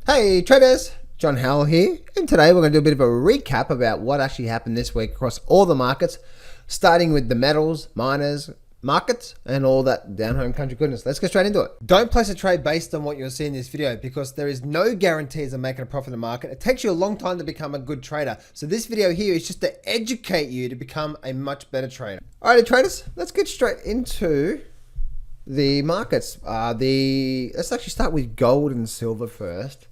Hey traders, John Howell here, and today we're going to do a bit of a recap about what actually happened this week across all the markets, starting with the metals, miners, markets, and all that down home country goodness. Let's get straight into it. Don't place a trade based on what you'll see in this video because there is no guarantees of making a profit in the market. It takes you a long time to become a good trader. So this video here is just to educate you to become a much better trader. Alrighty traders, let's get straight into the markets. Let's actually start with gold and silver first.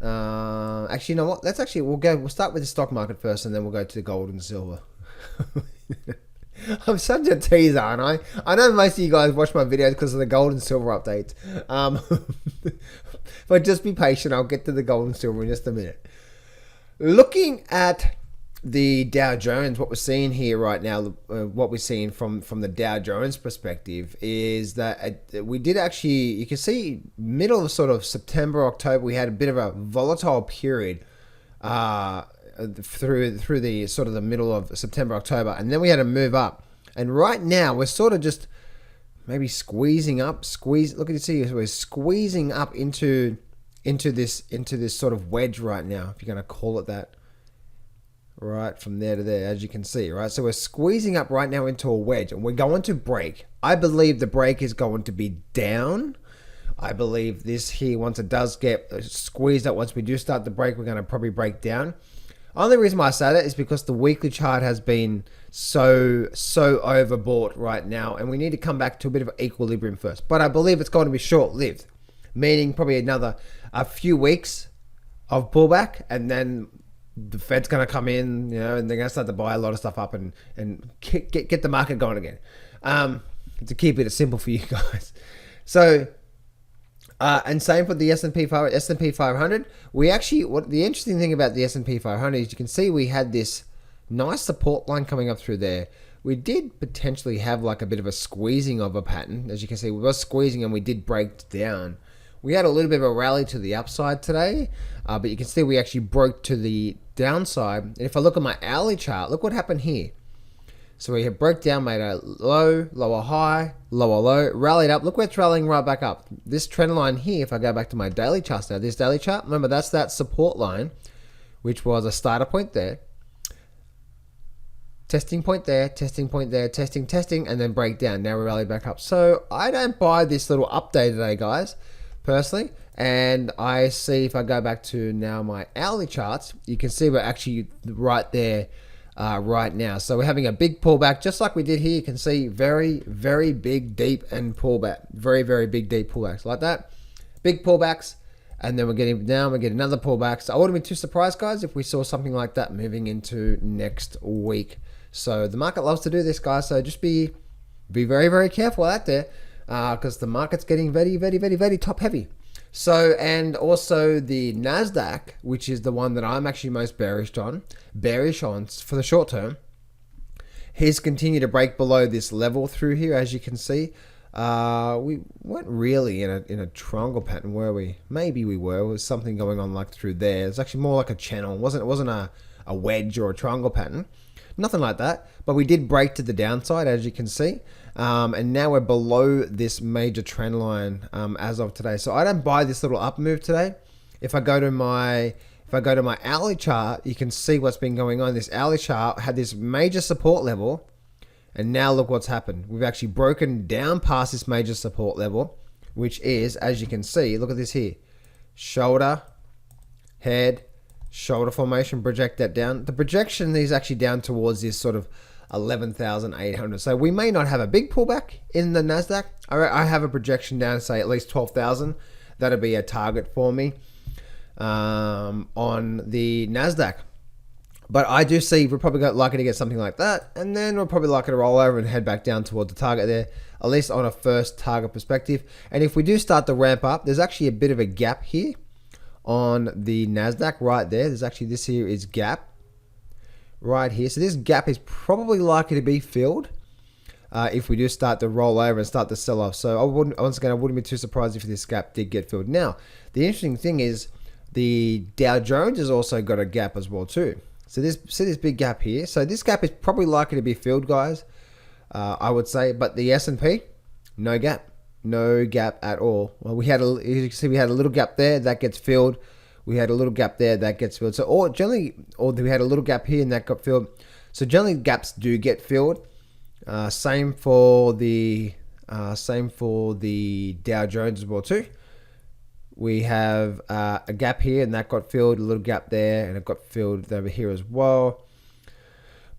Actually, you know what? We'll start with the stock market first, and then we'll go to gold and silver. I'm such a teaser, aren't I? I know most of you guys watch my videos because of the gold and silver updates. But just be patient. I'll get to the gold and silver in just a minute. Looking at the Dow Jones, what we're seeing here right now, what we're seeing from the Dow Jones perspective is that we did actually, you can see middle of sort of September, October, we had a bit of a volatile period through the sort of the middle of September, October, and then we had a move up. And right now we're sort of just maybe squeezing up, look at you see, we're squeezing up into this sort of wedge right now, if you're going to call it that. Right from there to there, as you can see, right? So we're squeezing up right now into a wedge, and we're going to break. I believe the break is going to be down. I believe this here, once it does get squeezed up, once we do start the break, we're going to probably break down. Only reason why I say that is because the weekly chart has been so overbought right now, and we need to come back to a bit of equilibrium first. But I believe it's going to be short-lived, meaning probably a few weeks of pullback, and then the Fed's going to come in, and they're going to start to buy a lot of stuff up and get the market going again. To keep it simple for you guys. So, and same for the S&P 500. The interesting thing about the S&P 500 is you can see we had this nice support line coming up through there. We did potentially have like a bit of a squeezing of a pattern. As you can see, we were squeezing and we did break down. We had a little bit of a rally to the upside today, but you can see we actually broke to the downside. And if I look at my hourly chart, look what happened here. So we broke down, made a low, lower high, lower low, rallied up. Look where it's rallying right back up. This trend line here, if I go back to my daily chart now, this daily chart, remember that's that support line, which was a starter point there. Testing point there, testing point there, testing, and then break down. Now we rally back up. So I don't buy this little update today, guys, personally. And I see, if I go back to now my hourly charts, you can see we're actually right there right now. So we're having a big pullback, just like we did here. You can see very, very big, deep, and pullback. Very, very big, deep pullbacks like that. Big pullbacks, and then we're getting down, we get another pullback. So I wouldn't be too surprised, guys, if we saw something like that moving into next week. So the market loves to do this, guys. So just be very, very careful out there because the market's getting very, very, very, very top heavy. So, and also the Nasdaq, which is the one that I'm actually most bearish on for the short term, he's continued to break below this level through here, as you can see. We weren't really in a triangle pattern, were we? Maybe we were. There was something going on like through there. It's actually more like a channel. It wasn't a wedge or a triangle pattern. Nothing like that, but we did break to the downside, as you can see, and now we're below this major trend line as of today. So I don't buy this little up move today. If I go to my hourly chart, you can see what's been going on. This hourly chart had this major support level, and now look what's happened. We've actually broken down past this major support level, which is, as you can see, look at this here, shoulder, head, shoulder formation, project that down. The projection is actually down towards this sort of 11,800. So we may not have a big pullback in the Nasdaq. I have a projection down to say at least 12,000. That'll be a target for me on the Nasdaq. But I do see we're probably likely to get something like that, and then we're probably likely to roll over and head back down towards the target there, at least on a first target perspective. And if we do start to ramp up, there's actually a bit of a gap here on the Nasdaq right there. There's actually, this here is gap right here. So this gap is probably likely to be filled if we do start to roll over and start to sell off. So I wouldn't be too surprised if this gap did get filled. Now, the interesting thing is the Dow Jones has also got a gap as well too. So this big gap here. So this gap is probably likely to be filled, guys. I would say, but the S&P, no gap at all. Well, you can see we had a little gap there that gets filled. we had a little gap there that gets filled. So or we had a little gap here and that got filled. So generally gaps do get filled. Same for the Dow Jones as well too. We have a gap here and that got filled, a little gap there, and it got filled over here as well.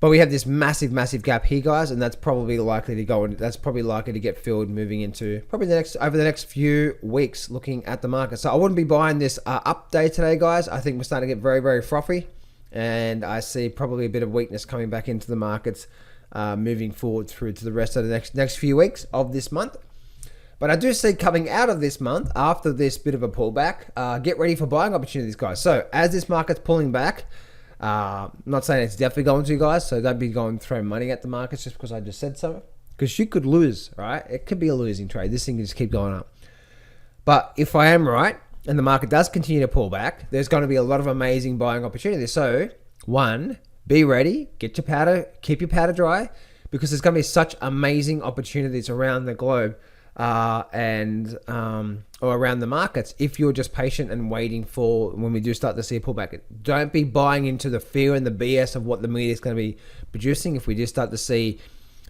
But we have this massive gap here, guys, and that's probably likely to go, and that's probably likely to get filled moving into probably over the next few weeks looking at the market. So I wouldn't be buying this up day today, guys. I think we're starting to get very frothy, and I see probably a bit of weakness coming back into the markets moving forward through to the rest of the next few weeks of this month. But I do see coming out of this month, after this bit of a pullback, get ready for buying opportunities, guys. So as this market's pulling back, I'm not saying it's definitely going to, guys, so don't be going throwing money at the markets just because I just said so, because you could lose, right? It could be a losing trade. This thing can just keep going up. But if I am right and the market does continue to pull back, there's going to be a lot of amazing buying opportunities. So one, be ready, get your powder, keep your powder dry, because there's going to be such amazing opportunities around the globe or around the markets if you're just patient and waiting for when we do start to see a pullback. Don't be buying into the fear and the BS of what the media is going to be producing if we do start to see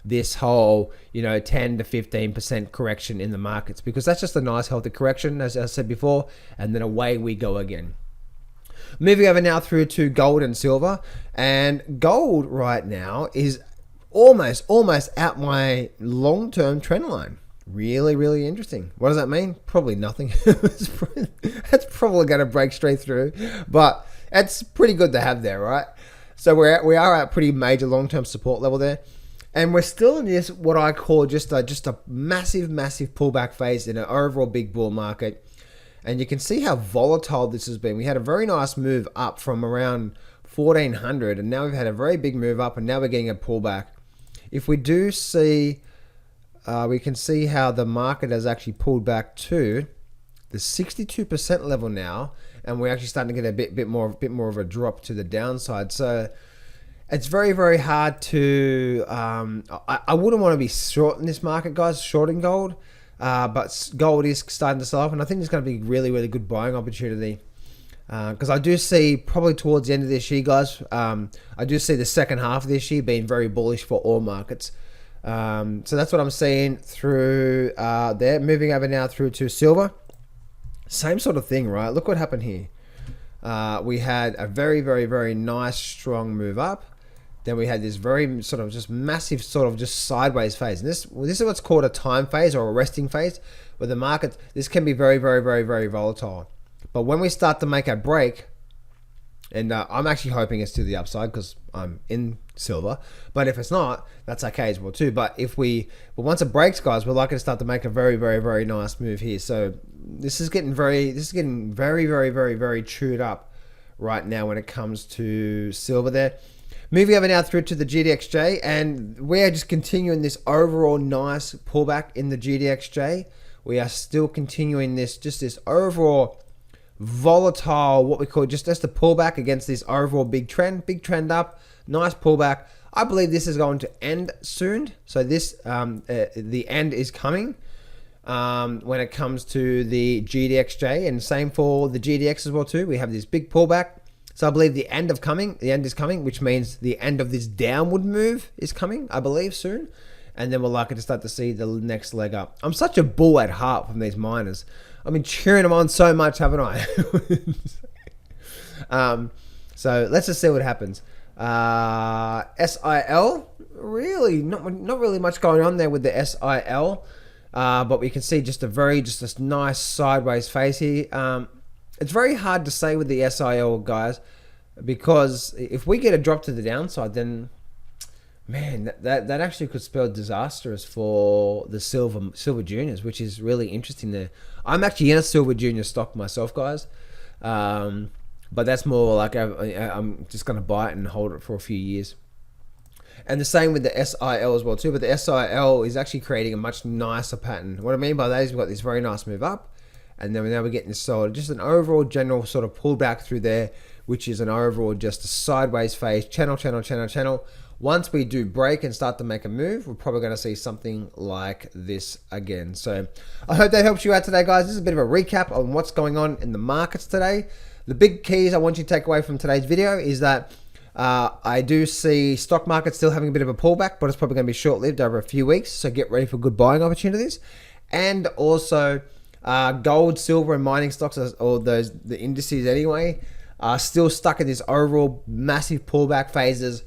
this whole 10 to 15% correction in the markets, because that's just a nice healthy correction, as I said before, and then away we go again. Moving over now through to gold and silver, and gold right now is almost at my long-term trend line. Really interesting. What does that mean? Probably nothing. That's probably going to break straight through, but it's pretty good to have there, right? So we are at pretty major long-term support level there, and we're still in this what I call just a massive pullback phase in an overall big bull market. And you can see how volatile this has been. We had a very nice move up from around 1400, and now we've had a very big move up, and now we're getting a pullback. If we do see we can see how the market has actually pulled back to the 62% level now, and we're actually starting to get a bit more of a drop to the downside. So it's very hard to I wouldn't want to be short in this market, guys, shorting gold, but gold is starting to sell off, and I think it's going to be a really good buying opportunity, because I do see probably towards the end of this year, guys, I do see the second half of this year being very bullish for all markets. So that's what I'm seeing through there. Moving over now through to silver, same sort of thing, right? Look what happened here. We had a very nice strong move up, then we had this very sort of just massive sort of just sideways phase, and this is what's called a time phase or a resting phase, where the market, this can be very volatile, but when we start to make a break, and I'm actually hoping it's to the upside because I'm in silver. But if it's not, that's okay as well too. But once it breaks, guys, we're likely to start to make a very nice move here. So this is getting very chewed up right now when it comes to silver there. Moving over now through to the GDXJ, and we're just continuing this overall nice pullback in the GDXJ. We are still continuing this overall volatile, what we call just a pullback against this overall big trend up, nice pullback. I believe this is going to end soon. So this the end is coming when it comes to the GDXJ, and same for the GDX as well too. We have this big pullback, so I believe the end is coming, which means the end of this downward move is coming, I believe, soon. And then we're likely to start to see the next leg up. I'm such a bull at heart from these miners. I've been cheering them on so much, haven't I? So let's just see what happens. SIL, really not really much going on there with the SIL, but we can see just this nice sideways phase here. It's very hard to say with the SIL, guys, because if we get a drop to the downside, then man, that actually could spell disastrous for the silver juniors, which is really interesting there. I'm actually in a silver junior stock myself, guys, but that's more like I'm just going to buy it and hold it for a few years. And the same with the SIL as well too, but the SIL is actually creating a much nicer pattern. What I mean by that is we've got this very nice move up, and then now we're getting this sort of just an overall general sort of pullback through there, which is an overall just a sideways phase, channel. once we do break and start to make a move, we're probably going to see something like this again. So I hope that helps you out today, guys. This is a bit of a recap on what's going on in the markets today. The big keys I want you to take away from today's video is that I do see stock market still having a bit of a pullback, but it's probably going to be short-lived over a few weeks. So get ready for good buying opportunities. And also gold, silver, and mining stocks, or the indices anyway, are still stuck in this overall massive pullback phases.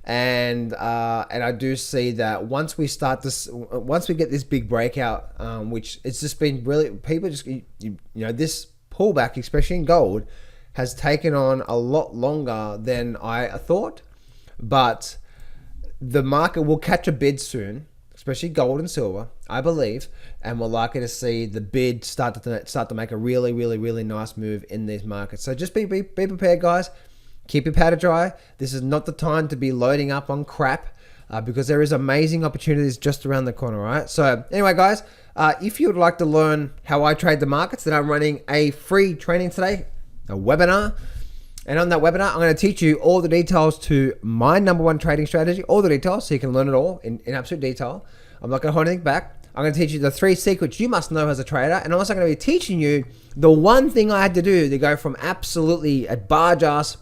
And I do see that once we get this big breakout, which it's just been really, people just, this pullback, especially in gold, has taken on a lot longer than I thought, but the market will catch a bid soon, especially gold and silver, I believe, and we're likely to see the bid start to make a really, really, really nice move in these markets. So just be prepared, guys. Keep your powder dry. This is not the time to be loading up on crap because there is amazing opportunities just around the corner, right? So anyway, guys, if you would like to learn how I trade the markets, then I'm running a free training today, a webinar. And on that webinar, I'm going to teach you all the details to my #1 trading strategy, all the details, so you can learn it all in absolute detail. I'm not going to hold anything back. I'm going to teach you the 3 secrets you must know as a trader. And I'm also going to be teaching you the one thing I had to do to go from absolutely a barge ass,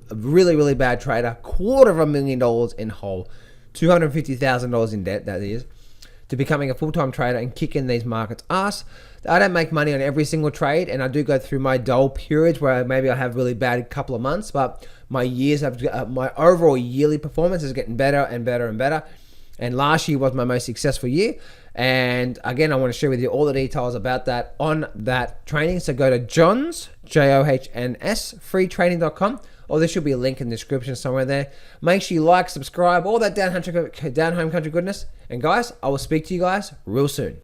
a really, really bad trader, $250,000 in hole, $250,000 in debt, that is, to becoming a full-time trader and kicking these markets ass. I don't make money on every single trade, and I do go through my dull periods where maybe I have really bad couple of months, but my overall yearly performance is getting better and better and better. And last year was my most successful year. And again, I want to share with you all the details about that on that training. So go to Johns, JOHNS, freetraining.com, or there should be a link in the description somewhere there. Make sure you like, subscribe, all that down home country goodness. And guys, I will speak to you guys real soon.